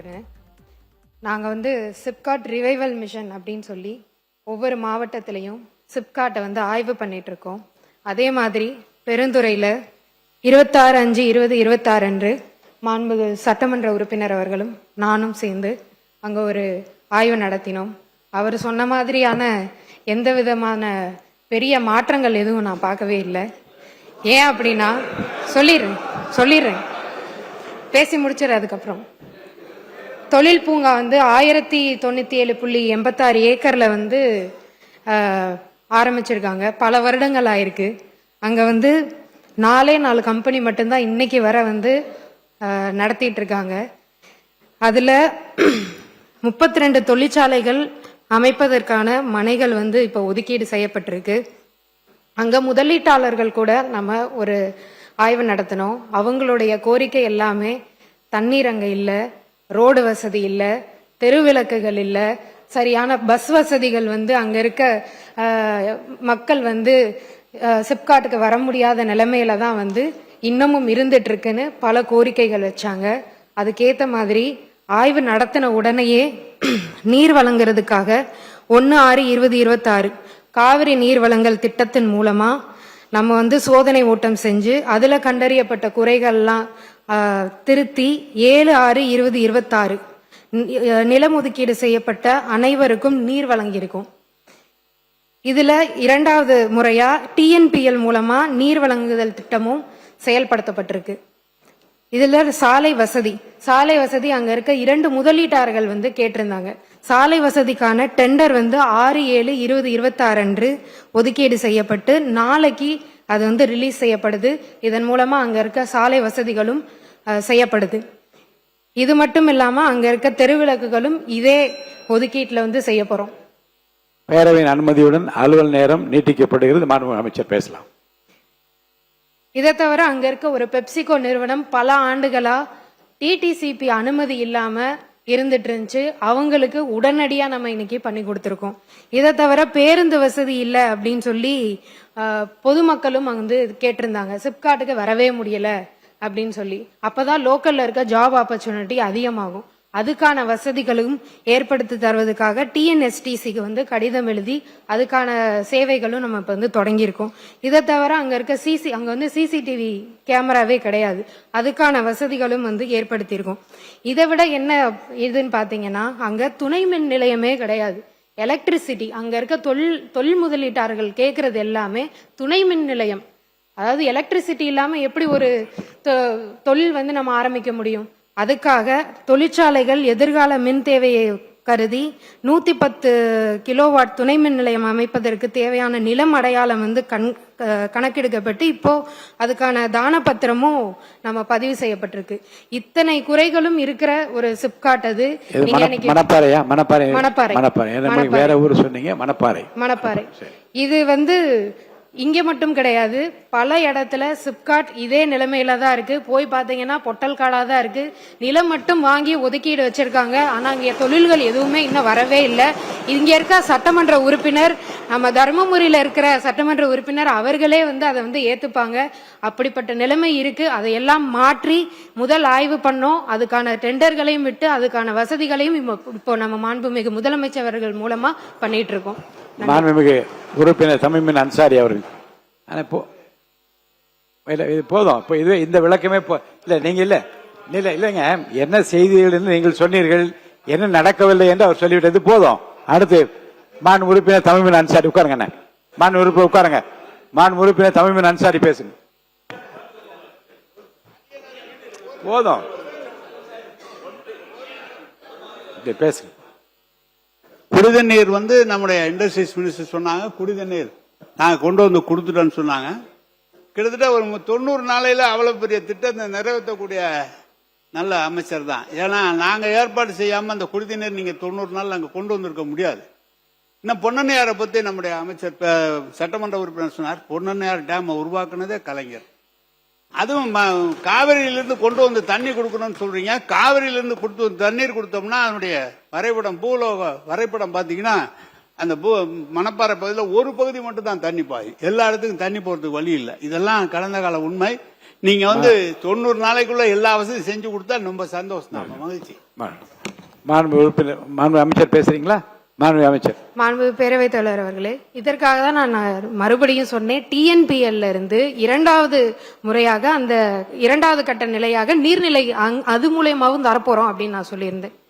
இருக்கிறேன். நாங்கள் வந்து சிப்காட் ரிவைவல் மிஷன் அப்படின்னு சொல்லி ஒவ்வொரு மாவட்டத்திலையும் சிப்காட்டை வந்து ஆய்வு பண்ணிட்டு இருக்கோம். அதே மாதிரி பெருந்துறையில் 26/5/2026 அன்று மாண்புமிகு சட்டமன்ற உறுப்பினர் அவர்களும் நானும் சேர்ந்து அங்கே ஒரு ஆய்வு நடத்தினோம். அவர் சொன்ன மாதிரியான எந்த விதமான பெரிய மாற்றங்கள் எதுவும் நான் பார்க்கவே இல்லை. ஏன் அப்படின்னா சொல்லிடுறேன் பேசி முடிச்சிட. அதுக்கப்புறம் தொழில் பூங்கா வந்து 1097.86 ஏக்கரில் வந்து ஆரம்பிச்சிருக்காங்க. பல வருடங்கள் ஆயிருக்கு. அங்கே வந்து 4 கம்பெனி மட்டும்தான் இன்னைக்கு வர வந்து நடத்திட்டு இருக்காங்க. அதில் 32 தொழிற்சாலைகள் அமைப்பதற்கான மனைகள் வந்து இப்போ ஒதுக்கீடு செய்யப்பட்டிருக்கு. அங்கே முதலீட்டாளர்கள் கூட நம்ம ஒரு ஆய்வு நடத்தினோம். அவங்களுடைய கோரிக்கை எல்லாமே தண்ணீர் அங்கே இல்லை, ரோடு வசதி இல்லை, தெருவிளக்குகள் இல்லை, சரியான பஸ் வசதிகள் வந்து அங்கே இருக்க மக்கள் வந்து சிப்காட்டுக்கு வர முடியாத நிலைமையில தான் வந்து இன்னமும் இருந்துட்டு இருக்குன்னு பல கோரிக்கைகள் வச்சாங்க. அதுக்கேற்ற மாதிரி ஆய்வு நடத்தின உடனேயே நீர் வழங்குறதுக்காக 1/6/2026 காவிரி நீர் வழங்கல் திட்டத்தின் மூலமா நம்ம வந்து சோதனை ஓட்டம் செஞ்சு அதுல கண்டறியப்பட்ட குறைகள்லாம் திருத்தி 7/6/2026 நிலம் ஒதுக்கீடு செய்யப்பட்ட அனைவருக்கும் நீர் வழங்கியிருக்கும். இதுல 2வது முறையா TNPL மூலமா நீர் வழங்குதல் திட்டமும் செயல்படுத்தப்பட்டிருக்கு. இதுல சாலை வசதி அங்க இருக்க 2 முதலீட்டாளர்கள் வந்து கேட்டிருந்தாங்க. சாலை வசதிக்கான டெண்டர் வந்து 6/7/2026 அன்று ஒதுக்கீடு செய்யப்பட்டு நாளைக்கு அது வந்து ரிலீஸ் செய்யப்படுது. இதன் மூலமா அங்க இருக்க சாலை வசதிகளும் செய்யப்படுது. இது மட்டும் இல்லாம அங்க இருக்க தெருவிளக்குகளும் இதே ஒதுக்கீட்டுல வந்து செய்ய போறோம். பேரவையின் அனுமதியுடன் அலுவல் நேரம் நீட்டிக்கப்படுகிறது. மாண்புமிகு அமைச்சர் பேசலாம். இதை தவிர அங்க இருக்க ஒரு பெப்சிகோ நிறுவனம் பல ஆண்டுகளா TTCP அனுமதி இல்லாம இருந்துட்டு இருந்துச்சு. அவங்களுக்கு உடனடியா நம்ம இன்னைக்கு பண்ணி கொடுத்துருக்கோம். இதை தவிர பேருந்து வசதி இல்லை அப்படின்னு சொல்லி பொதுமக்களும் வந்து கேட்டிருந்தாங்க. சிப்காட்டுக்கு வரவே முடியல அப்படின்னு சொல்லி. அப்பதான் லோக்கல்ல இருக்க ஜாப் ஆப்பர்ச்சுனிட்டி அதிகமாகும். அதுக்கான வசதிகளும் ஏற்படுத்தி தருவதற்காக TNSTCக்கு வந்து கடிதம் எழுதி அதுக்கான சேவைகளும் நம்ம இப்ப வந்து தொடங்கியிருக்கோம். இதை தவிர அங்க இருக்க அங்க வந்து CCTV கேமராவே கிடையாது. அதுக்கான வசதிகளும் வந்து ஏற்படுத்தியிருக்கோம். இதை விட என்ன இதுன்னு பாத்தீங்கன்னா அங்க துணை மின் நிலையமே கிடையாது. எலக்ட்ரிசிட்டி அங்க இருக்க தொழில் முதலீட்டாளர்கள் கேட்கறது எல்லாமே துணை மின் நிலையம். அதாவது எலக்ட்ரிசிட்டி இல்லாம எப்படி ஒரு தொழில் வந்து நம்ம ஆரம்பிக்க முடியும்? அதுக்காக தொழிற்சாலைகள் எதிர்கால மின் தேவையை கருதி 110 கிலோவாட் துணை மின் நிலையம் அமைப்பதற்கு தேவையான நிலம் அடையாளம் வந்து கணக்கெடுக்கப்பட்டு இப்போ அதுக்கான தான பத்திரமும் நம்ம பதிவு செய்யப்பட்டிருக்கு. இத்தனை குறைகளும் இருக்கிற ஒரு சிப்காட் அது. மணப்பாறை. இது வந்து இங்க மட்டும் கிடையாது, பல இடத்துல சிப்காட் இதே நிலைமையில தான் இருக்கு. போய் பாத்தீங்கன்னா பொட்டல் காடா தான் இருக்கு. நிலம் மட்டும் வாங்கி ஒதுக்கீடு வச்சிருக்காங்க. ஆனா இங்க தொழில்கள் எதுவுமே இன்னும் வரவே இல்லை. இங்க இருக்க சட்டமன்ற உறுப்பினர், நம்ம தர்மபுரியில இருக்கிற சட்டமன்ற உறுப்பினர் அவர்களே வந்து அதை வந்து ஏத்துப்பாங்க. அப்படிப்பட்ட நிலைமை இருக்கு. அதையெல்லாம் மாற்றி முதல் ஆய்வு பண்ணோம். அதுக்கான டெண்டர்களையும் விட்டு அதுக்கான வசதிகளையும் இப்போ நம்ம மாண்புமிகு முதலமைச்சர் அவர்கள் மூலமா பண்ணிட்டு இருக்கோம். மாண்புமிகு உறுப்பினர் தமீமின் அன்சாரி அவர்கள் இது போதும். இப்போ இது இந்த விளக்கமே இல்ல. நீங்க இல்லைங்க, என்ன செய்திகள் என்று நீங்கள் சொன்னீர்கள், என்ன நடக்கவில்லை என்று அவர் சொல்லிவிட்டது போதும். அடுத்து மான் உறுப்பினர் தமீமின் அன்சாரி உட்காருங்க. மான் உறுப்பினர் உட்காருங்க. மான் உறுப்பினர் தமீமின் அன்சாரி பேசுங்க. போதும் பேசுங்க. குடிதண்ணீர் வந்து நம்முடைய இண்டஸ்ட்ரீஸ் மினிஸ்டர் சொன்னாங்க, குடிதண்ணீர் நாங்க கொண்டு வந்து கொடுத்துட்டோம்னு சொன்னாங்க. கிட்டத்தட்ட ஒரு 90 நாளையில அவ்வளவு பெரிய திட்டத்தை நிறைவேற்றக்கூடிய நல்ல அமைச்சர் தான். ஏன்னா நாங்க ஏற்பாடு செய்யாம அந்த குடிதண்ணீர் நீங்க 90 நாள் நாங்க கொண்டு வந்திருக்க முடியாது. இன்னும் பொன்னண்ணையாரை பத்தி நம்முடைய அமைச்சர் சட்டமன்ற உறுப்பினர் சொன்னார். பொன்னண்ணையார் டேம் உருவாக்குனதே கலைஞர். அதுவும் காவிரியிலிருந்து கொண்டு வந்து தண்ணி கொடுக்கணும்னு சொல்றீங்க. காவிரியிலிருந்து தண்ணீர் கொடுத்தோம்னா அதனுடைய வரைபடம், பூலோக வரைபடம் பாத்தீங்கன்னா அந்த மணப்பாறை பகுதியில் ஒரு பகுதி மட்டும் தான் தண்ணி பாய். எல்லா இடத்துக்கும் தண்ணி போறதுக்கு வழி இல்லை. இதெல்லாம் கடந்த கால உண்மை. நீங்க வந்து 90 நாளைக்குள்ள எல்லா வசதியும் செஞ்சு கொடுத்தா ரொம்ப சந்தோஷம் தான், மகிழ்ச்சி. மாண்பு உறுப்பினர், மாண்பு அமைச்சர் பேசுறீங்களா? மாண்பு அமைச்சர். மாண்பு பேரவைத் தலைவர் அவர்களே, இதற்காக தான் நான் மறுபடியும் சொன்னேன். டிஎன்பிஎல்ல இருந்து இரண்டாவது முறையாக அந்த இரண்டாவது கட்ட நிலையாக நீர்நிலை அது மூலியமாவும் தரப்போறோம் அப்படின்னு நான் சொல்லியிருந்தேன்.